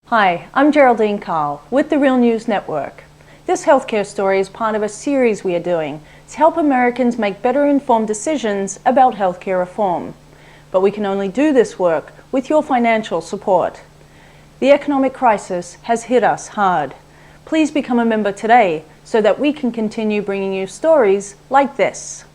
Hi, I'm Geraldine Carl with the Real News Network. This healthcare story is part of a series we are doing to help Americans make better informed decisions about healthcare reform. But we can only do this work with your financial support. The economic crisis has hit us hard. Please become a member today so that we can continue bringing you stories like this.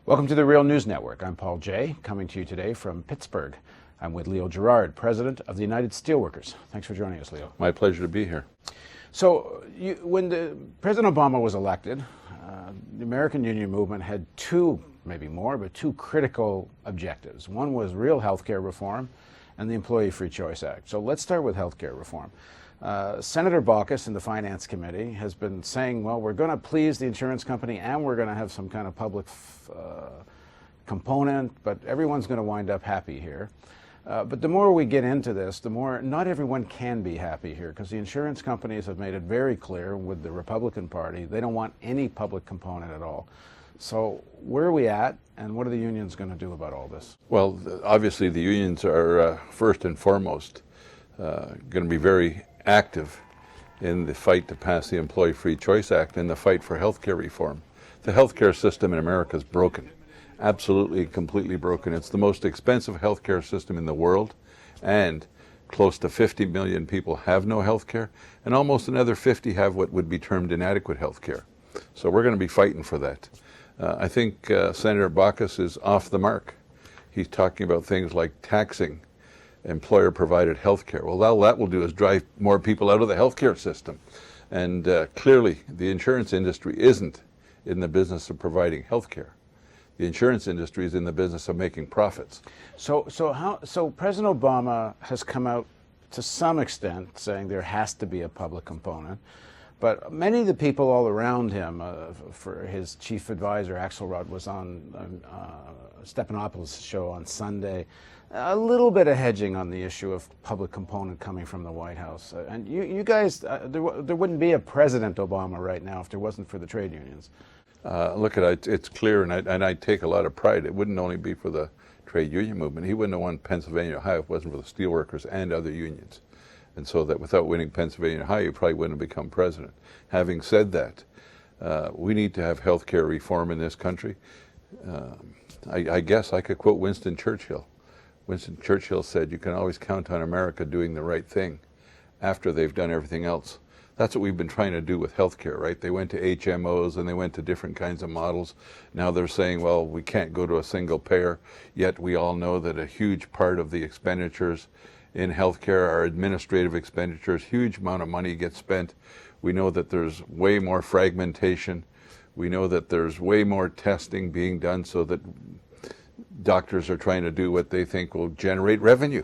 Welcome to the Real News Network. I'm Paul Jay, coming to you today from Pittsburgh. I'm with Leo Gerard, President of the United Steelworkers. Thanks for joining us, Leo. My pleasure to be here. So, when President Obama was elected, the American Union movement had two, maybe more, but two critical objectives. One was real health care reform and the Employee Free Choice Act. So let's start with health care reform. Senator Baucus in the Finance Committee has been saying, well, we're going to please the insurance company and we're going to have some kind of public component, but everyone's going to wind up happy here. But the more we get into this, the more not everyone can be happy here, because the insurance companies have made it very clear with the Republican Party they don't want any public component at all. So where are we at, and what are the unions going to do about all this? Well, obviously the unions are first and foremost going to be very active in the fight to pass the Employee Free Choice Act and the fight for health care reform. The health care system in America is broken, absolutely, completely broken. It's the most expensive health care system in the world, and close to 50 million people have no health care, and almost another 50 have what would be termed inadequate health care. So we're going to be fighting for that. I think Senator Baucus is off the mark. He's talking about things like taxing employer-provided health care. Well, all that will do is drive more people out of the health care system. And clearly, the insurance industry isn't in the business of providing health care. The insurance industry is in the business of making profits. So President Obama has come out to some extent saying there has to be a public component, but many of the people all around him, for his chief advisor Axelrod was on Stephanopoulos' show on Sunday, a little bit of hedging on the issue of public component coming from the White House. And you guys, there wouldn't be a President Obama right now if there wasn't for the trade unions. Look at it, it's clear, and I take a lot of pride. It wouldn't only be for the trade union movement. He wouldn't have won Pennsylvania, Ohio if it wasn't for the steelworkers and other unions. And so that without winning Pennsylvania, Ohio, he probably wouldn't have become president. Having said that, we need to have health care reform in this country. I guess I could quote Winston Churchill. Winston Churchill said, you can always count on America doing the right thing after they've done everything else. That's what we've been trying to do with healthcare, right? They went to HMOs and they went to different kinds of models. Now they're saying, well, we can't go to a single payer, yet we all know that a huge part of the expenditures in healthcare are administrative expenditures. Huge amount of money gets spent. We know that there's way more fragmentation. We know that there's way more testing being done so that doctors are trying to do what they think will generate revenue.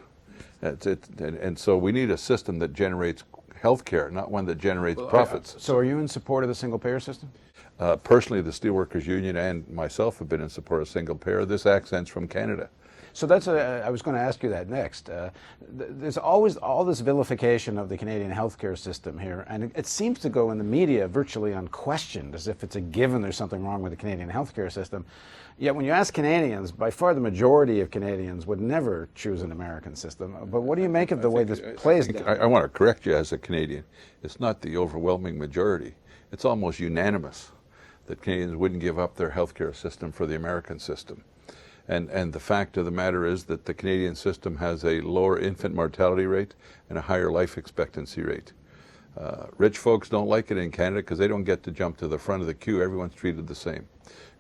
That's it. And so we need a system that generates health care, not one that generates profits. So are you in support of the single-payer system? Personally, the Steelworkers Union and myself have been in support of single-payer. This accent's from Canada. So that's I was going to ask you that next. There's always all this vilification of the Canadian healthcare system here, and it seems to go in the media virtually unquestioned, as if it's a given there's something wrong with the Canadian healthcare system. Yet when you ask Canadians, by far the majority of Canadians would never choose an American system. But what do you make of the way this plays? I want to correct you as a Canadian. It's not the overwhelming majority. It's almost unanimous that Canadians wouldn't give up their healthcare system for the American system. And the fact of the matter is that the Canadian system has a lower infant mortality rate and a higher life expectancy rate. Rich folks don't like it in Canada because they don't get to jump to the front of the queue. Everyone's treated the same.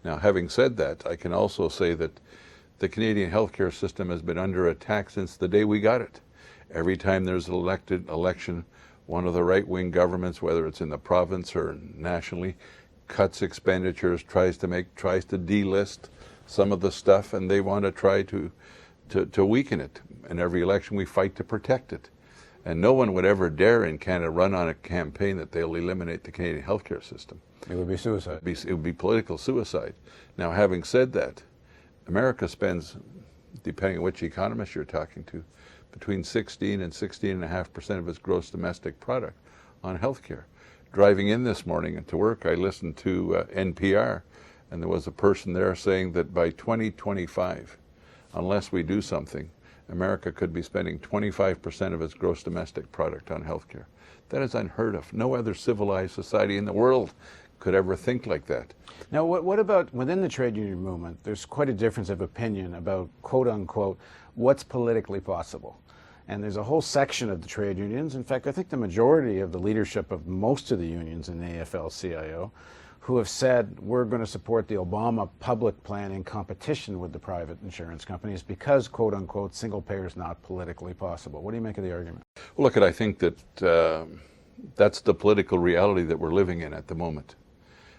Now, having said that, I can also say that the Canadian healthcare system has been under attack since the day we got it. Every time there's an election, one of the right-wing governments, whether it's in the province or nationally, cuts expenditures, tries to delist some of the stuff, and they want to try to weaken it. In every election, we fight to protect it. And no one would ever dare in Canada run on a campaign that they'll eliminate the Canadian healthcare system. It would be suicide. It would be political suicide. Now, having said that, America spends, depending on which economist you're talking to, between 16 and 16.5% of its gross domestic product on healthcare. Driving in this morning to work, I listened to NPR, And there was a person there saying that by 2025, unless we do something, America could be spending 25% of its gross domestic product on healthcare. That is unheard of. No other civilized society in the world could ever think like that. Now, what about within the trade union movement? There's quite a difference of opinion about, quote unquote, what's politically possible. And there's a whole section of the trade unions, in fact, I think the majority of the leadership of most of the unions in the AFL-CIO, who have said we're going to support the Obama public plan in competition with the private insurance companies because, quote unquote, single payer is not politically possible. What do you make of the argument? Well, look, I think that that's the political reality that we're living in at the moment.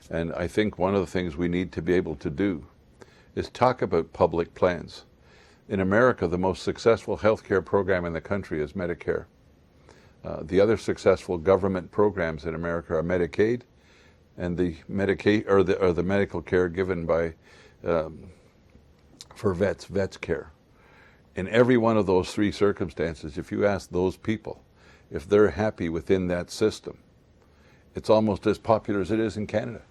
And I think one of the things we need to be able to do is talk about public plans. In America, the most successful healthcare program in the country is Medicare. The other successful government programs in America are Medicaid and the Medicaid or the medical care given by for vets care. In every one of those three circumstances, if you ask those people if they're happy within that system, it's almost as popular as it is in Canada.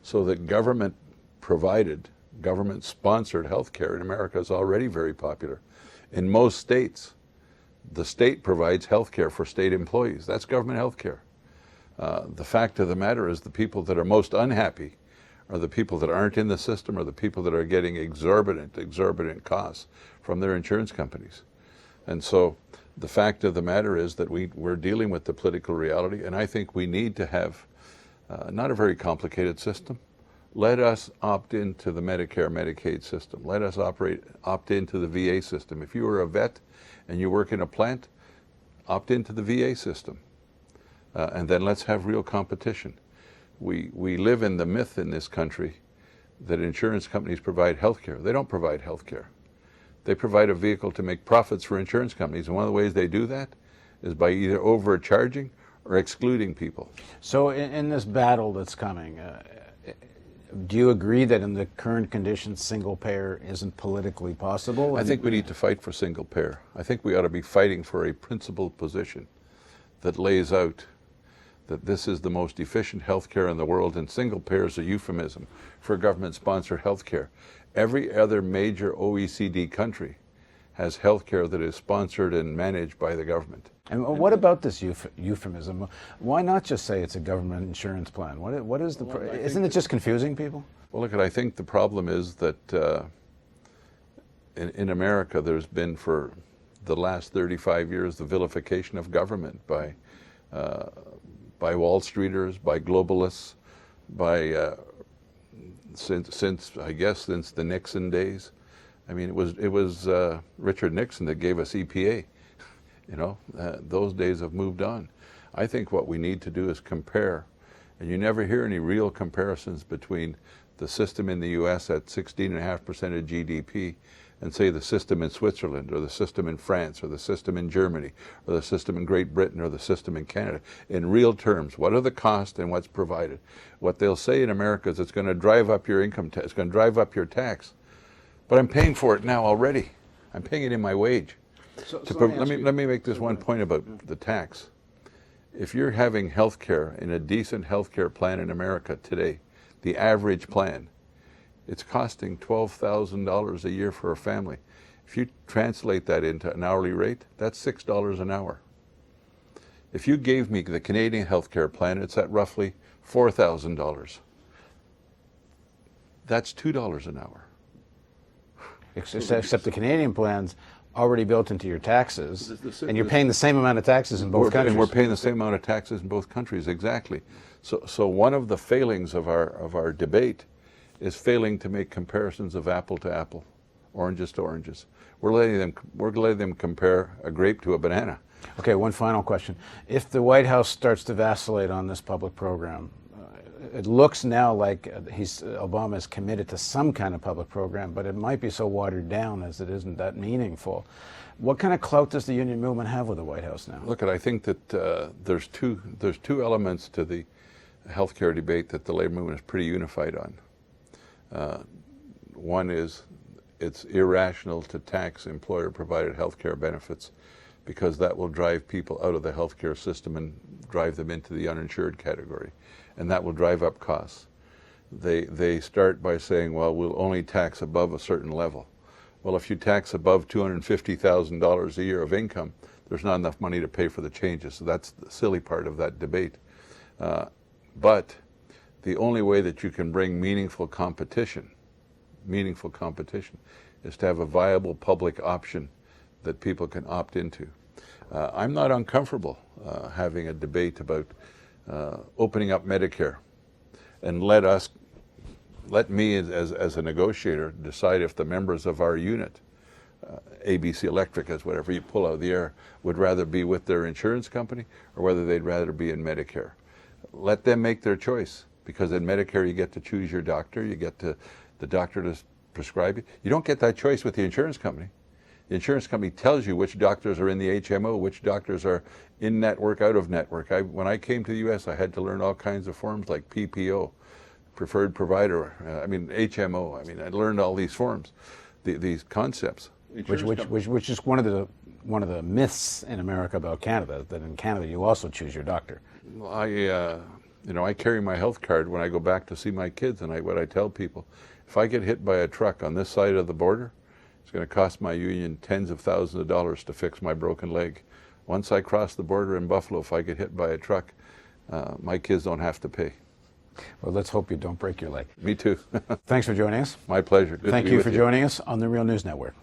So that government-provided, government-sponsored health care in America is already very popular. In most states, the state provides health care for state employees. That's government health care. The fact of the matter is the people that are most unhappy are the people that aren't in the system or the people that are getting exorbitant costs from their insurance companies. And so the fact of the matter is that we're dealing with the political reality, and I think we need to have not a very complicated system. Let us opt into the Medicare, Medicaid system. Let us opt into the VA system. If you are a vet and you work in a plant, opt into the VA system. And then let's have real competition. We live in the myth in this country that insurance companies provide health care. They don't provide health care. They provide a vehicle to make profits for insurance companies. And one of the ways they do that is by either overcharging or excluding people. So in this battle that's coming, do you agree that in the current conditions, single payer isn't politically possible? I think we need to fight for single payer. I think we ought to be fighting for a principled position that lays out that this is the most efficient health care in the world, and single payer is a euphemism for government-sponsored health care. Every other major OECD country has health care that is sponsored and managed by the government. And what about this euphemism? Why not just say it's a government insurance plan? What is the? Isn't it just confusing people? Well, look, I think the problem is that in America, there's been for the last 35 years the vilification of government by Wall Streeters, by globalists, by since the Nixon days. I mean, it was Richard Nixon that gave us EPA. You know, those days have moved on. I think what we need to do is compare, and you never hear any real comparisons between the system in the U.S. at 16.5% of GDP and say the system in Switzerland or the system in France or the system in Germany or the system in Great Britain or the system in Canada. In real terms, what are the costs and what's provided? What they'll say in America is it's going to drive up your income tax, it's going to drive up your tax. But I'm paying for it now already. I'm paying it in my wage. Let me make this one point about the tax. If you're having health care in a decent health care plan in America today, the average plan, it's costing $12,000 a year for a family. If you translate that into an hourly rate, that's $6 an hour. If you gave me the Canadian health care plan, it's at roughly $4,000. That's $2 an hour. Except the Canadian plan's already built into your taxes, and you're paying the same amount of taxes in both countries. And we're paying the same amount of taxes in both countries, exactly. So one of the failings of our debate is failing to make comparisons of apple to apple, oranges to oranges. We're letting them compare a grape to a banana. Okay, one final question. If the White House starts to vacillate on this public program, it looks now like Obama is committed to some kind of public program, but it might be so watered down as it isn't that meaningful. What kind of clout does the union movement have with the White House now? Look, I think that there's two elements to the healthcare debate that the labor movement is pretty unified on. One is it's irrational to tax employer-provided healthcare benefits because that will drive people out of the healthcare system and drive them into the uninsured category, and that will drive up costs. they start by saying, well, we'll only tax above a certain level. Well, if you tax above $250,000 a year of income, there's not enough money to pay for the changes. So that's the silly part of that debate. But the only way that you can bring meaningful competition is to have a viable public option that people can opt into. I'm not uncomfortable having a debate about opening up Medicare, and let me as a negotiator decide if the members of our unit, ABC Electric, as whatever you pull out of the air, would rather be with their insurance company or whether they'd rather be in Medicare. Let them make their choice, because in Medicare you get to choose your doctor, you get the doctor to prescribe you. You don't get that choice with the insurance company. The insurance company tells you which doctors are in the HMO, which doctors are in network, out of network. When I came to the US, I had to learn all kinds of forms like PPO, preferred provider, HMO. I learned all these forms, these concepts. Which is one of the myths in America about Canada, that in Canada you also choose your doctor. I carry my health card when I go back to see my kids, and what I tell people, if I get hit by a truck on this side of the border, it's going to cost my union tens of thousands of dollars to fix my broken leg. Once I cross the border in Buffalo, if I get hit by a truck, my kids don't have to pay. Well, let's hope you don't break your leg. Me too. Thanks for joining us. My pleasure. Good Thank you for joining us on the Real News Network.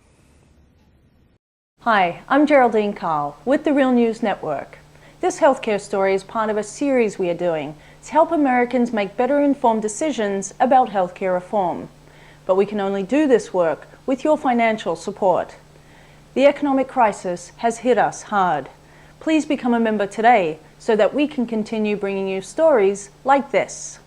Hi, I'm Geraldine Carl with the Real News Network. This healthcare story is part of a series we are doing to help Americans make better informed decisions about healthcare reform. But we can only do this work with your financial support. The economic crisis has hit us hard. Please become a member today so that we can continue bringing you stories like this.